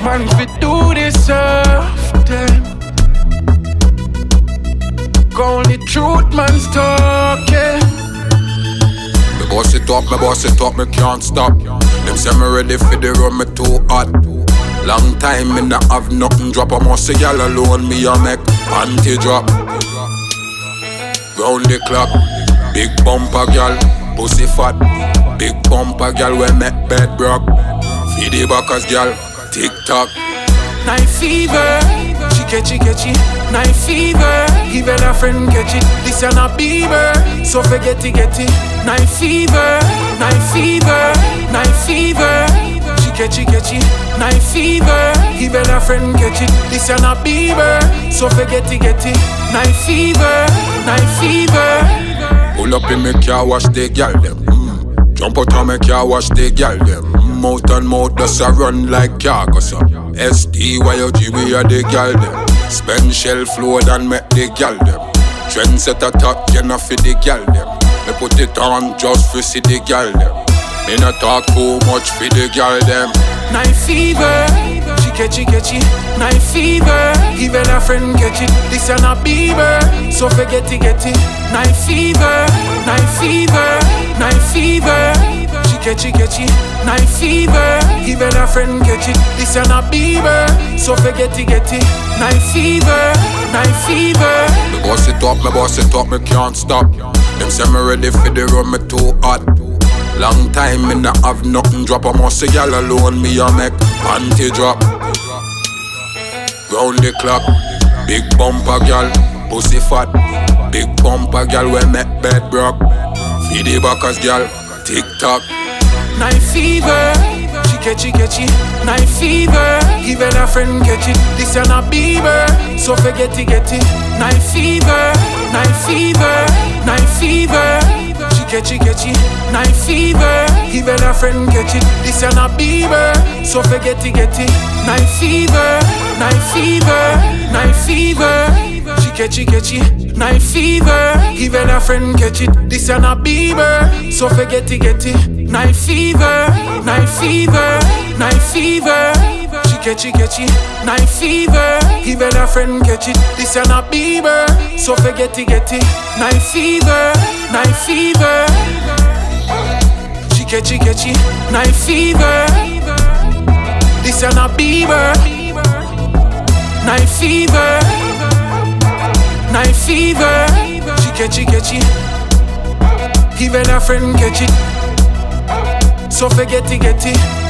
Man, we do this often. Only truth man's talking. Me boss it up, me can't stop. Them say me ready for the run, me too hot. Long time me not have nothing drop. I must say y'all alone, me a make panty drop. Round the clock, big bumper gal, pussy fat. Big bumper gal we make bed broke. Feed the backers gal, tick tock. Night fever, she catch it. Night fever, even a friend catch it. This a not Bieber, so forget it, get it. Night fever, night fever, night fever. She catch it. Night fever, even a friend catch it. This a not Bieber, so forget it, get it. Night fever, night fever. Pull up in me car, wash the gal them. Jump out and me car, wash the gal them. Mouth and mouth does a run like car, cause STYOG we are the gal them. Spend shelf load and make the gal them. Trend set a top, you know for the gal them. Me put it on just for see the gal them. Me not talk too much for the gal them. Night fever, she catch it. Night fever, even a friend catch it. This a not Bieber, so forget it, get it. Night fever, night fever, night fever. She catch it. Night fever, even a friend catch it. This a not Bieber, so forget it, get it. Night fever, night fever. Me boss it up, me can't stop. Them say me ready for the run, me too hot. Long time me not have nothing drop. I must say y'all alone, me a make panty drop. Round the clock, big bumper gal, pussy fat. Big bumper gal we make bed broke. Feed the backers gal, tick tock. Night fever, she catch it. Night fever, even a friend catch it. This a not Bieber, so forget it, get it. Night fever, night fever, night fever. She catch it. Night fever, even a friend catch it. This a not Bieber, so forget it, get it. Night fever, night fever, night fever. She catch it. Night fever, even a friend catch it. This a not Bieber, so forget it, get it. Night fever, night fever, night fever. She catch it. Night fever, even a friend catch it. This a not Bieber, so forget it, get it. Night fever, night fever. She catch it. Night fever. This a not Bieber. Night fever, night fever. She catch it. Even a friend catch it. So forget it, get it.